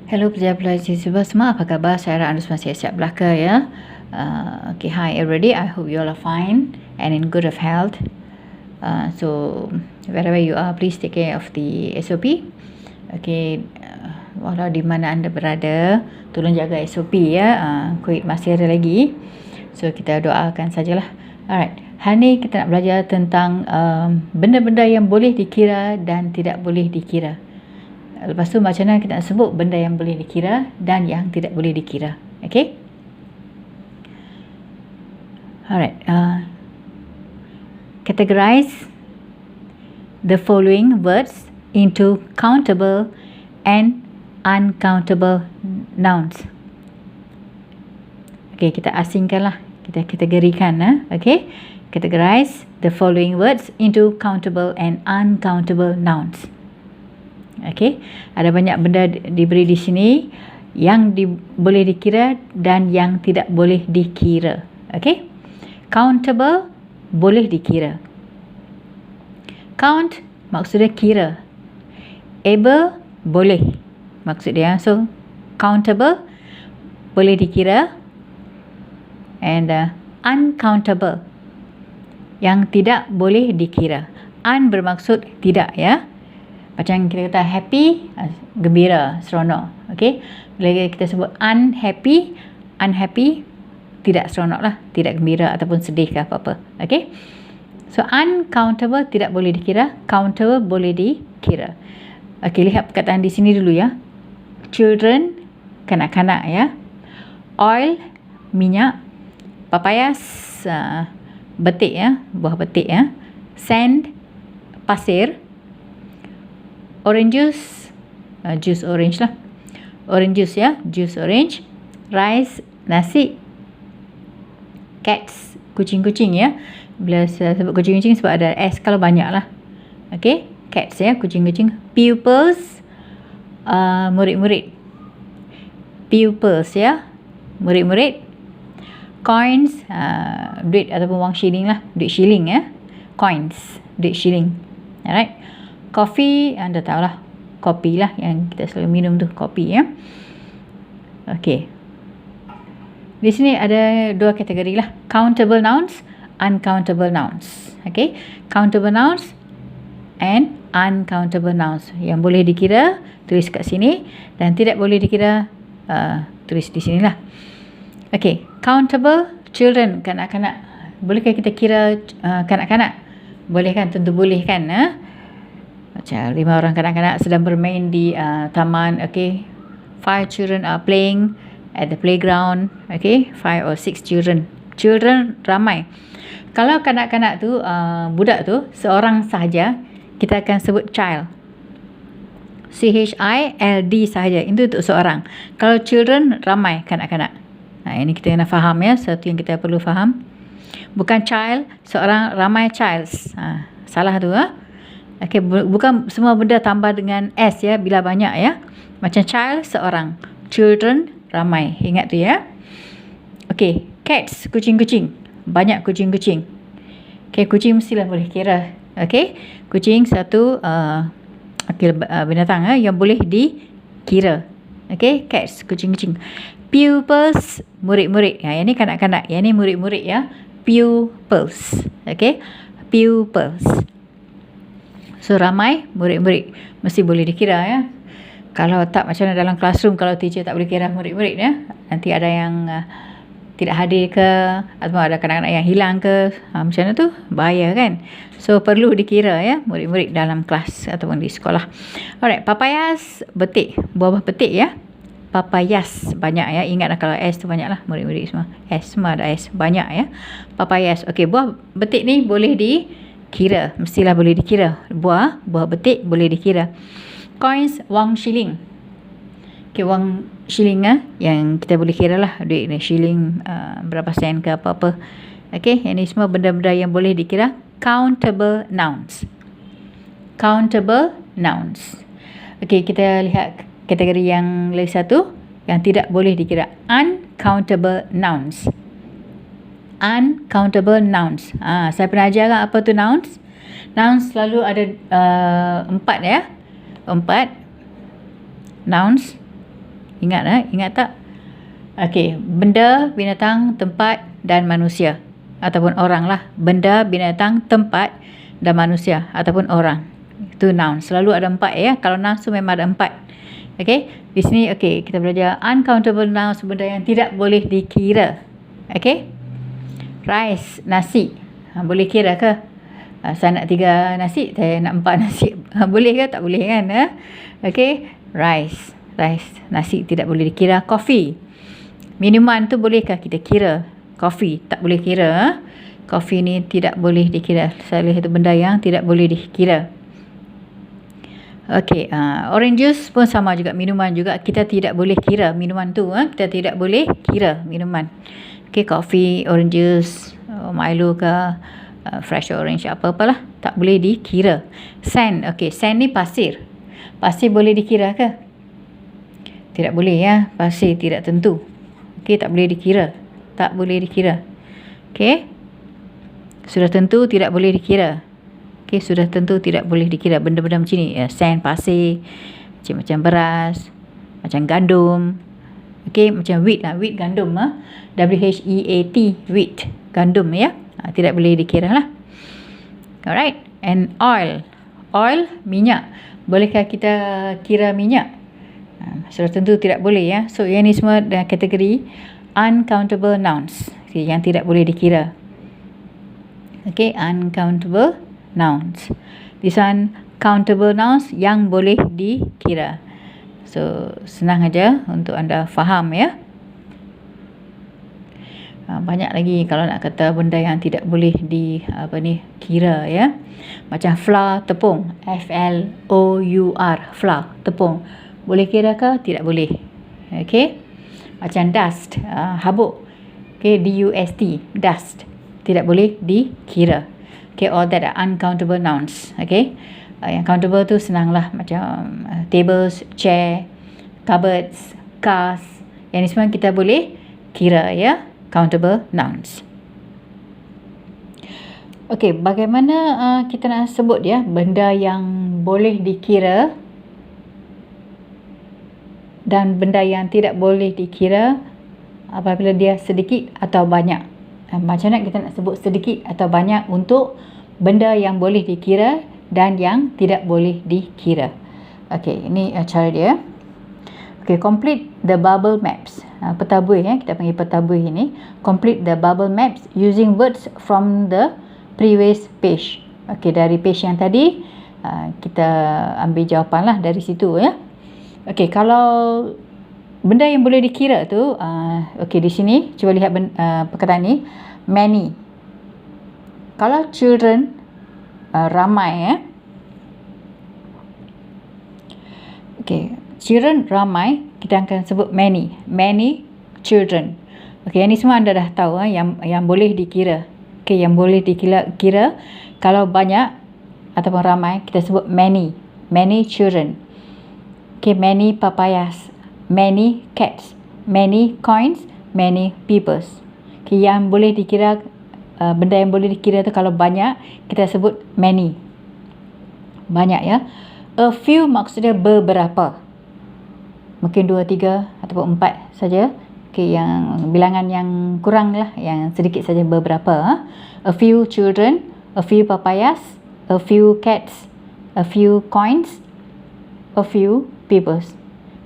Hello pelajar-pelajar siswa semua, apa khabar? Saya Ra Anus masih siap belaka ya. Okay, hi everybody. I hope you all are fine and in good of health. So wherever you are, please take care of the SOP. Okay, walau di mana anda berada, tolong jaga SOP ya. COVID masih ada lagi. So kita doakan sajalah. Alright, hari ni kita nak belajar tentang benda-benda yang boleh dikira dan tidak boleh dikira. Lepas tu macam mana kita nak sebut benda yang boleh dikira dan yang tidak boleh dikira. Okay? Alright. Categorize the following words into countable and uncountable nouns. Okay, kita asingkanlah. Kita kategorikan. Okay? Categorize the following words into countable and uncountable nouns. Okay, ada banyak benda diberi di sini yang boleh dikira dan yang tidak boleh dikira. Okay, countable boleh dikira. Count maksudnya kira. Able boleh maksud dia. So countable boleh dikira and uncountable yang tidak boleh dikira. Un bermaksud tidak ya. Macam kita kata happy, gembira, seronok. Okay? Bila kita sebut unhappy, tidak seronok lah. Tidak gembira ataupun sedih ke apa-apa. Okay? So, uncountable tidak boleh dikira. Countable boleh dikira. Okay, lihat perkataan di sini dulu ya. Children, kanak-kanak ya. Oil, minyak. Papayas, betik ya. Buah betik ya. Sand, pasir. Orange juice, juice orange lah. Orange juice ya, juice orange. Rice, nasi. Cats, kucing-kucing ya. Bila saya sebut kucing-kucing sebab ada S kalau banyak lah. Okay, cats ya, kucing-kucing. Pupils, murid-murid. Pupils ya, murid-murid. Coins, duit ataupun wang shilling lah. Duit shilling ya. Coins, duit shilling. Alright. Coffee, anda tahulah, kopi lah yang kita selalu minum tu, kopi ya. Okey. Di sini ada dua kategori lah, countable nouns, uncountable nouns. Okey, countable nouns and uncountable nouns. Yang boleh dikira tulis kat sini dan tidak boleh dikira tulis di sinilah. Okey, countable, children, kanak-kanak. Bolehkah kita kira kanak-kanak? Boleh kan? Tentu boleh kan? Macam 5 orang kanak-kanak sedang bermain di taman. Okay, 5 children are playing at the playground. Okay, 5 or 6 children. Children ramai. Kalau kanak-kanak tu budak tu seorang sahaja, kita akan sebut child. CHILD sahaja. Itu untuk seorang. Kalau children ramai kanak-kanak. Ini kita kena faham ya. Satu yang kita perlu faham. Bukan child, seorang ramai childs. Salah tu Okay, bukan semua benda tambah dengan S ya, bila banyak ya. Macam child, seorang. Children, ramai. Ingat tu ya. Okay, cats, kucing-kucing. Banyak kucing-kucing. Okay, kucing mestilah boleh kira. Okay, kucing satu binatang yang boleh dikira. Okay, cats, kucing-kucing. Pupils, murid-murid. Yang ni kanak-kanak. Yang ni murid-murid ya. Pupils. Okay, pupils. So, ramai murid-murid. Mesti boleh dikira ya. Kalau tak, macam mana dalam classroom kalau teacher tak boleh kira murid-murid ya. Nanti ada yang tidak hadir ke, atau ada kanak-kanak yang hilang ke. Macam mana tu? Bahaya kan? So, perlu dikira ya murid-murid dalam kelas ataupun di sekolah. Alright, papayas, betik. Buah betik ya. Papayas, banyak ya. Ingatlah kalau S tu banyak lah. Murid-murid semua. S semua ada S. Banyak ya. Papayas. Okey, buah betik ni boleh dikira, mestilah boleh dikira. Buah betik boleh dikira. Coins, wang shilling. Okay, wang shilling yang kita boleh kira lah. Duit ni shilling berapa sen ke apa-apa. Okay, yang ni semua benda-benda yang boleh dikira. Countable nouns. Countable nouns. Okay, kita lihat kategori yang lagi satu yang tidak boleh dikira. Uncountable nouns. Uncountable nouns. Saya pernah ajar kan apa tu nouns? Nouns selalu ada 4 ya. 4 nouns Ingat tak? Okey, benda, binatang, tempat dan manusia ataupun orang lah. Benda, binatang, tempat dan manusia ataupun orang. Itu noun. Selalu ada 4 ya. Kalau noun tu memang ada 4. Okey, di sini kita belajar uncountable nouns, benda yang tidak boleh dikira. Okey. Rice, nasi. Boleh kira ke? Saya nak 3 nasi, saya nak 4 nasi. Boleh ke? Tak boleh kan? Okey, rice, nasi tidak boleh dikira. Coffee, minuman tu bolehkah kita kira? Coffee tak boleh kira. Coffee ni tidak boleh dikira. Salah satu benda yang tidak boleh dikira. Okey, orange juice pun sama juga, minuman juga. Kita tidak boleh kira minuman tu. Kita tidak boleh kira minuman. Okey, coffee, orange juice, Milo ke, fresh orange, apa-apalah. Tak boleh dikira. Sand, okey, sand ni pasir. Pasir boleh dikira ke? Tidak boleh ya. Pasir tidak tentu. Okey, tak boleh dikira. Tak boleh dikira. Okey. Sudah tentu tidak boleh dikira. Okey, sudah tentu tidak boleh dikira benda-benda macam ni. Sand, pasir, macam beras, macam gandum. Okey, macam wheat lah. Wheat, gandum. WHEAT, wheat, gandum ya. Tidak boleh dikira lah. Alright. And oil. Oil, minyak. Bolehkah kita kira minyak? Sudah tentu tidak boleh ya. So, yang ni semua dalam kategori uncountable nouns. Okay, yang tidak boleh dikira. Okay, uncountable nouns. This one, countable nouns yang boleh dikira. So, senang aja untuk anda faham ya. Banyak lagi kalau nak kata benda yang tidak boleh kira ya. Macam flour, tepung. F-L-O-U-R, flour, tepung. Boleh kira ke? Tidak boleh. Okey. Macam dust, habuk. Okey, D-U-S-T, dust. Tidak boleh dikira. Okay, all that are uncountable nouns. Okay, yang countable tu senanglah, macam tables, chair, cupboards, cars. Yang ni semua kita boleh kira ya, countable nouns. Okay, bagaimana kita nak sebut ya benda yang boleh dikira dan benda yang tidak boleh dikira apabila dia sedikit atau banyak. Macam mana kita nak sebut sedikit atau banyak untuk benda yang boleh dikira dan yang tidak boleh dikira. Okey, ini cara dia. Okey, complete the bubble maps. Peta buih ya, kita panggil peta buih ini. Complete the bubble maps using words from the previous page. Okey, dari page yang tadi kita ambil jawapanlah dari situ ya. Okey, kalau benda yang boleh dikira tu, okey, di sini cuba lihat perkataan ni, many. Kalau children, ramai ya. Okey, children ramai, kita akan sebut many. Many children. Okey, yang ni semua anda dah tahu yang boleh dikira. Okey, yang boleh dikira kalau banyak ataupun ramai kita sebut many. Many children. Okey, many papayas. Many cats, many coins, many peoples. Okay, yang boleh dikira, benda yang boleh dikira tu kalau banyak kita sebut many. Banyak ya. A few maksudnya beberapa. Mungkin 2, 3 ataupun 4 saja. Okay, yang bilangan yang kurang lah, yang sedikit saja beberapa. A few children, a few papayas, a few cats, a few coins, a few peoples.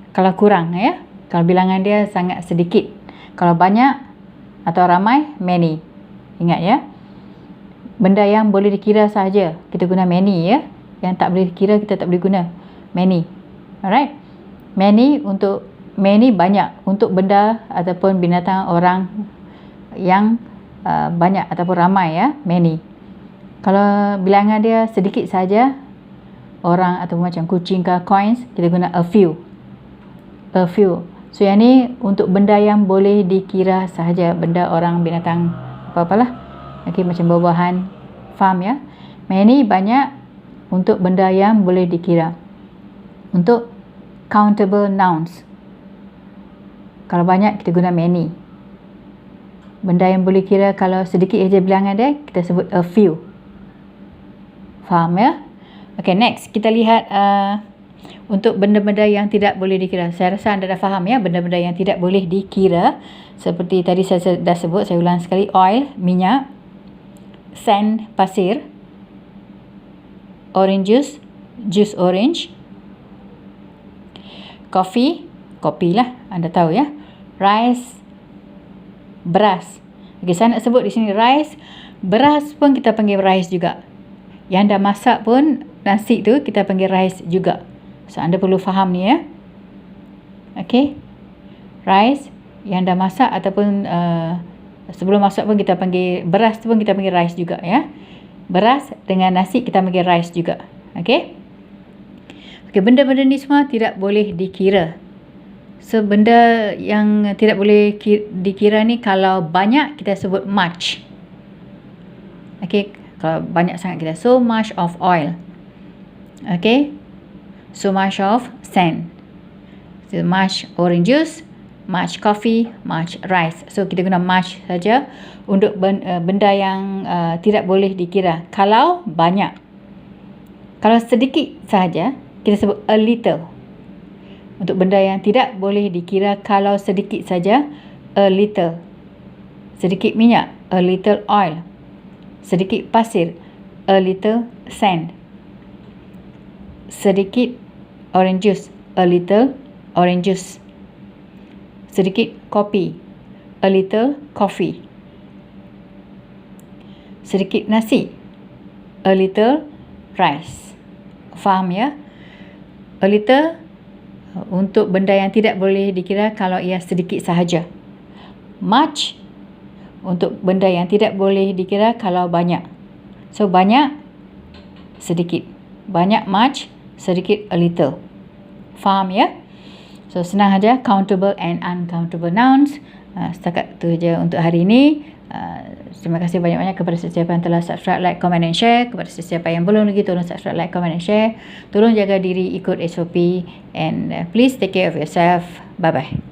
Kalau kurang ya, kalau bilangan dia sangat sedikit. Kalau banyak atau ramai, many. Ingat ya, benda yang boleh dikira sahaja kita guna many ya. Yang tak boleh dikira kita tak boleh guna many. Alright, many untuk many banyak, untuk benda ataupun binatang, orang yang banyak ataupun ramai ya, many. Kalau bilangan dia sedikit saja, orang ataupun macam kucing ke coins, kita guna a few. A few. So yang ni untuk benda yang boleh dikira sahaja, benda, orang, binatang, apa-apalah. Okey, macam buah-buahan, farm ya. Many banyak untuk benda yang boleh dikira. Untuk countable nouns, kalau banyak kita guna many. Benda yang boleh kira kalau sedikit aja bilangan dia, kita sebut a few. Faham ya? Okay, next kita lihat Untuk benda-benda yang tidak boleh dikira. Saya rasa anda dah faham ya, benda-benda yang tidak boleh dikira. Seperti tadi saya dah sebut, saya ulang sekali. Oil, minyak. Sand, pasir. Orange juice, jus orange. Coffee, kopi lah, anda tahu ya. Rice, beras. Okay, saya nak sebut di sini rice. Beras pun kita panggil rice juga. Yang dah masak pun nasi tu kita panggil rice juga. So anda perlu faham ni ya. Okay. Rice yang dah masak ataupun sebelum masak pun kita panggil, beras tu pun kita panggil rice juga ya. Beras dengan nasi kita panggil rice juga. Okay. Okay, benda-benda ni semua tidak boleh dikira. So benda yang tidak boleh dikira ni kalau banyak kita sebut much. Okay, kalau banyak sangat kita, so much of oil. Okay, so much of sand, so much orange juice, much coffee, much rice. So kita guna much saja untuk benda yang tidak boleh dikira. Kalau banyak, kalau sedikit sahaja kita sebut a little. Untuk benda yang tidak boleh dikira, kalau sedikit saja, a little. Sedikit minyak, a little oil. Sedikit pasir, a little sand. Sedikit orange juice, a little orange juice. Sedikit kopi, a little coffee. Sedikit nasi, a little rice. Faham ya? A little untuk benda yang tidak boleh dikira kalau ia sedikit sahaja. Much untuk benda yang tidak boleh dikira kalau banyak. So banyak, sedikit. Banyak much, sedikit a little. Faham ya? So senang saja, countable and uncountable nouns. Setakat tu je untuk hari ini. Terima kasih banyak-banyak kepada sesiapa yang telah subscribe, like, comment and share. Kepada sesiapa yang belum lagi, tolong subscribe, like, comment and share. Tolong jaga diri, ikut SOP, and please take care of yourself. Bye bye.